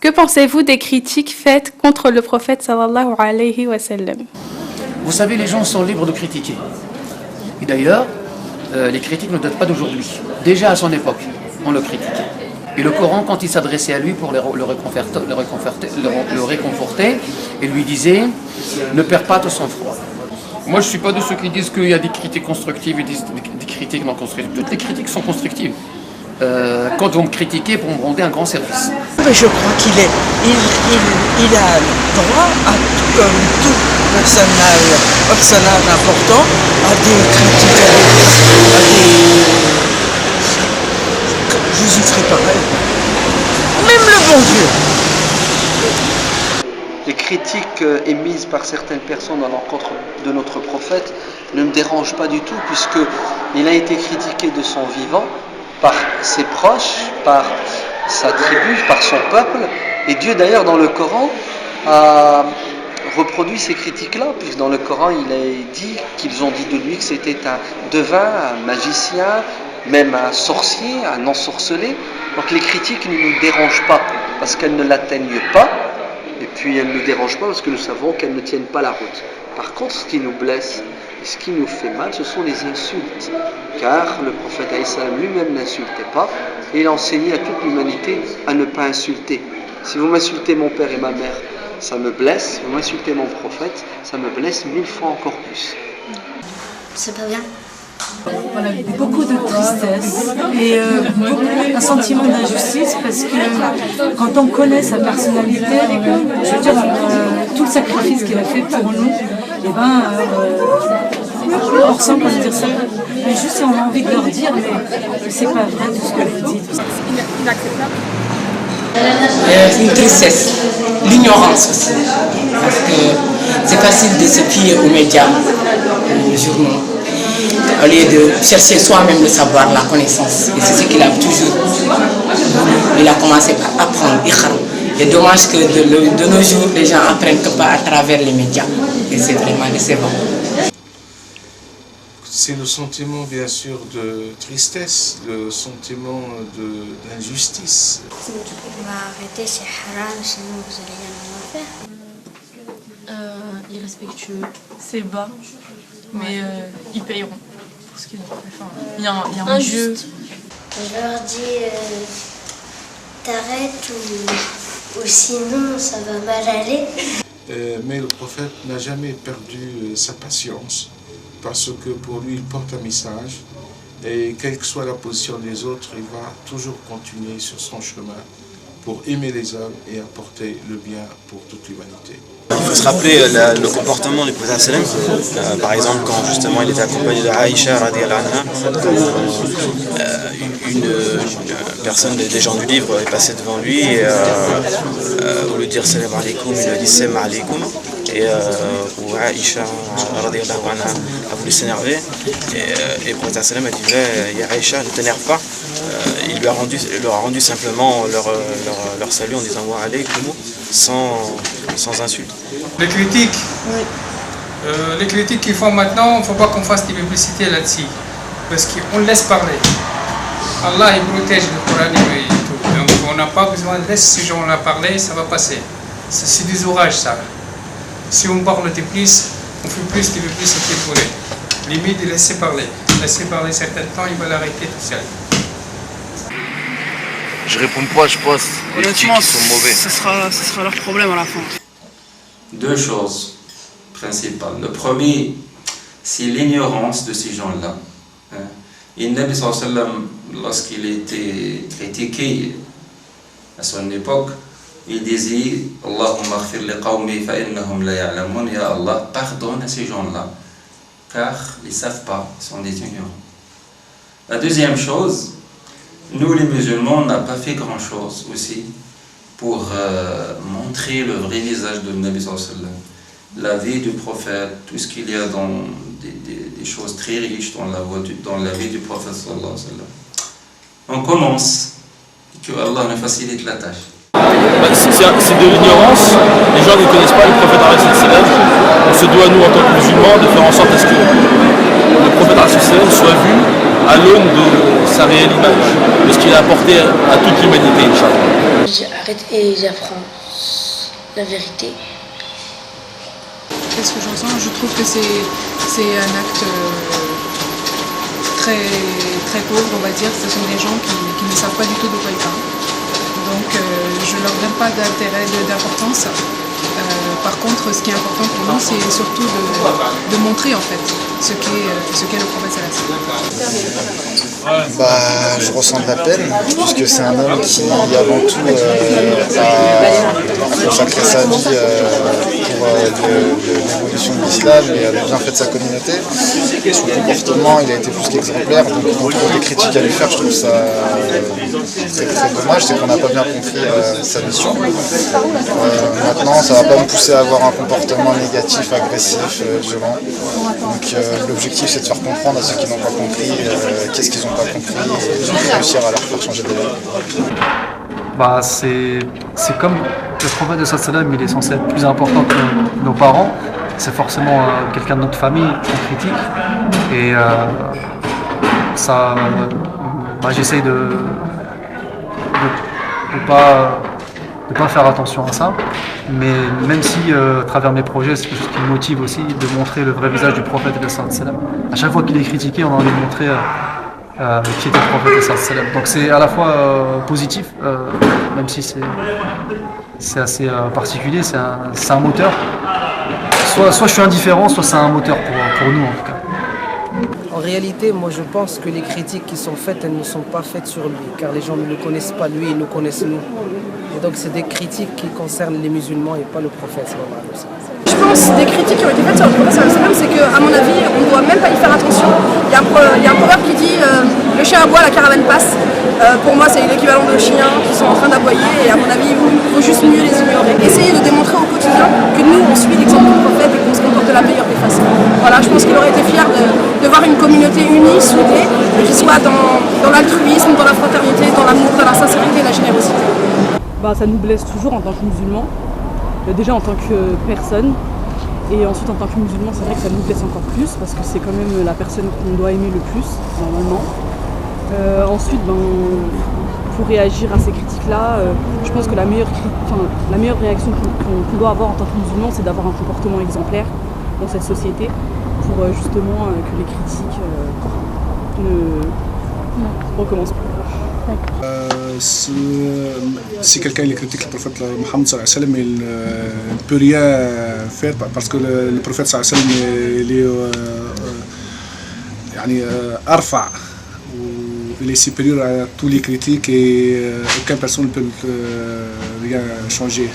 Que pensez-vous des critiques faites contre le prophète sallallahu alayhi wa sallam? Vous savez, les gens sont libres de critiquer. Et d'ailleurs, les critiques ne datent pas d'aujourd'hui. Déjà à son époque, on le critiquait. Et le Coran, quand il s'adressait à lui pour le réconforter, il lui disait « Ne perds pas ton sang-froid ». Moi, je ne suis pas de ceux qui disent qu'il y a des critiques constructives et des critiques non constructives. Toutes les critiques sont constructives. Quand vous me critiquez, pour me rendre un grand service. Mais je crois qu'il a droit, comme tout personnage important, à des critiques, je y ferai pareil. Même le bon Dieu. Les critiques émises par certaines personnes à l'encontre de notre prophète ne me dérangent pas du tout, puisqu'il a été critiqué de son vivant, par ses proches, par sa tribu, par son peuple. Et Dieu d'ailleurs dans le Coran a reproduit ces critiques-là, puisque dans le Coran il est dit qu'ils ont dit de lui que c'était un devin, un magicien, même un sorcier, un ensorcelé. Donc les critiques ne nous dérangent pas, parce qu'elles ne l'atteignent pas, et puis elles ne nous dérangent pas parce que nous savons qu'elles ne tiennent pas la route. Par contre, ce qui nous blesse et ce qui nous fait mal, ce sont les insultes. Car le prophète lui-même n'insultait pas, et il a enseigné à toute l'humanité à ne pas insulter. Si vous m'insultez mon père et ma mère, ça me blesse. Si vous m'insultez mon prophète, ça me blesse 1000 fois encore plus. C'est pas bien. Voilà, beaucoup de tristesse et un sentiment d'injustice, parce que quand on connaît sa personnalité, je veux dire, tout le sacrifice qu'il a fait pour nous, et on ressent qu'on dire ça. Mais juste on a envie de leur dire, mais c'est pas vrai tout ce que vous dites. C'est inacceptable. Une tristesse, l'ignorance aussi, parce que c'est facile de se fier aux médias, aux journaux, au lieu de chercher soi-même le savoir, la connaissance. Et c'est ce qu'il a toujours voulu. Il a commencé par apprendre, et dommage que de nos jours, les gens apprennent que pas à travers les médias. Et c'est vraiment décevant. C'est le sentiment, bien sûr, de tristesse, le sentiment d'injustice. On va arrêter, c'est haram, sinon vous allez rien en faire. Irrespectueux, c'est bas, mais ils payeront. Parce qu'il y a un Dieu. Je leur dis t'arrêtes ou sinon ça va mal aller. Mais le prophète n'a jamais perdu sa patience, parce que pour lui il porte un message, et quelle que soit la position des autres, il va toujours continuer sur son chemin pour aimer les hommes et apporter le bien pour toute l'humanité. Il faut se rappeler le comportement du prophète sallam, par exemple quand justement il était accompagné de Aïcha radiallahu anha, une personne des gens du livre est passée devant lui et au lieu de dire salam alaikum, il a dit salam alaikum, et où Aïcha radiallahu anha a voulu s'énerver, et le prophète sallam a dit Aïcha, ne t'énerve pas. Il leur a rendu simplement leur salut en disant wa alaykum sans insulte. Les critiques, les critiques qu'ils font maintenant, il ne faut pas qu'on fasse des publicités là-dessus, parce qu'on laisse parler. Allah il protège le Coran et tout, donc on n'a pas besoin de laisser ces gens-là parler, ça va passer. C'est des orages ça. Si on parle de plus, on fait plus de publicité pour eux. Limite de laisser parler. Laisser parler certain temps, il va l'arrêter tout seul. Je réponds pas, je pense. Les critiques sont mauvais. Ce sera leur problème à la fin. Deux choses principales. Le premier, c'est l'ignorance de ces gens-là. Et Nabi sallallahu alayhi wa sallam, lorsqu'il était critiqué à son époque, il disait Allahumma aghfir li qawmi fa innahum la ya'lamun, ya Allah, pardonne à ces gens-là, car ils ne savent pas, ils sont des ignorants. La deuxième chose, nous les musulmans, on n'a pas fait grand-chose aussi pour montrer le vrai visage de Nabi sallallahu alayhi wa sallam, la vie du prophète, tout ce qu'il y a dans des choses très riches dans la vie du prophète sallallahu alayhi wa sallam. On commence, que Allah nous facilite la tâche. C'est de l'ignorance, les gens ne connaissent pas le prophète alayhi wa sallam. On se doit, nous en tant que musulmans, de faire en sorte à ce que le prophète alayhi wa sallam soit vu, à l'aune de sa réelle image, de ce qu'il a apporté à toute l'humanité, Inch'Allah. J'arrête et j'apprends la vérité. Qu'est-ce que j'en sens? Je trouve que c'est un acte très, très pauvre, on va dire. Ce sont des gens qui ne savent pas du tout de quoi ils parlent. Donc je ne leur donne pas d'intérêt, d'importance. Par contre, ce qui est important pour nous, c'est surtout de montrer en fait ce qu'est le prophète sallallahu. Je ressens de la peine, puisque c'est un homme qui, avant tout, a consacré sa vie pour l'évolution de l'islam et a bien fait de sa communauté. Son comportement, il a été plus qu'exemplaire, donc on trouve des critiques à lui faire, je trouve ça très, très dommage, c'est qu'on n'a pas bien compris sa mission. Maintenant, ça ne va pas me pousser à avoir un comportement négatif, agressif, violent. Donc l'objectif, c'est de faire comprendre à ceux qui n'ont pas compris qu'est-ce qu'ils n'ont pas compris et réussir à leur faire changer d'avis. C'est comme le prophète de sallam, il est censé être plus important que nos parents. C'est forcément quelqu'un de notre famille qu'on critique. Et j'essaye de pas faire attention à ça. Mais même si à travers mes projets, c'est quelque chose qui me motive aussi de montrer le vrai visage du prophète de sallam. À chaque fois qu'il est critiqué, on a envie de montrer qui était le prophète de sallam. Donc c'est à la fois positif, même si c'est assez particulier, c'est un moteur. Soit je suis indifférent, soit c'est un moteur pour nous en tout cas. En réalité, moi je pense que les critiques qui sont faites, elles ne sont pas faites sur lui, car les gens ne le connaissent pas lui, ils nous connaissent nous. Et donc c'est des critiques qui concernent les musulmans et pas le prophète. Je pense des critiques qui ont été faites sur le prophète, c'est qu'à mon avis, on ne doit même pas y faire attention. Il y a un proverbe qui dit le chien aboie, la caravane passe. Pour moi, c'est l'équivalent de chiens qui sont en train d'aboyer et à mon avis, il faut juste mieux les ignorer. Essayer de démontrer au quotidien que nous, on suit l'exemple du prophète et qu'on se comporte de la meilleure des façons. Voilà, je pense qu'il aurait été fier de voir une communauté unie, soudée, et qui soit dans l'altruisme, dans la fraternité, dans l'amour, dans la sincérité et la générosité. Ça nous blesse toujours en tant que musulmans, déjà en tant que personne, et ensuite en tant que musulman, c'est vrai que ça nous blesse encore plus, parce que c'est quand même la personne qu'on doit aimer le plus, normalement. Ensuite, pour réagir à ces critiques-là, je pense que la meilleure réaction qu'on doit avoir en tant que musulman, c'est d'avoir un comportement exemplaire dans cette société, pour justement que les critiques ne recommencent plus. Si quelqu'un critique le prophète Mohammed sallallahu alayhi wa sallam, il ne peut rien faire parce que le prophète sallallahu alayhi wa sallam il est arfa, il est supérieur à tous les critiques et aucune personne ne peut rien changer.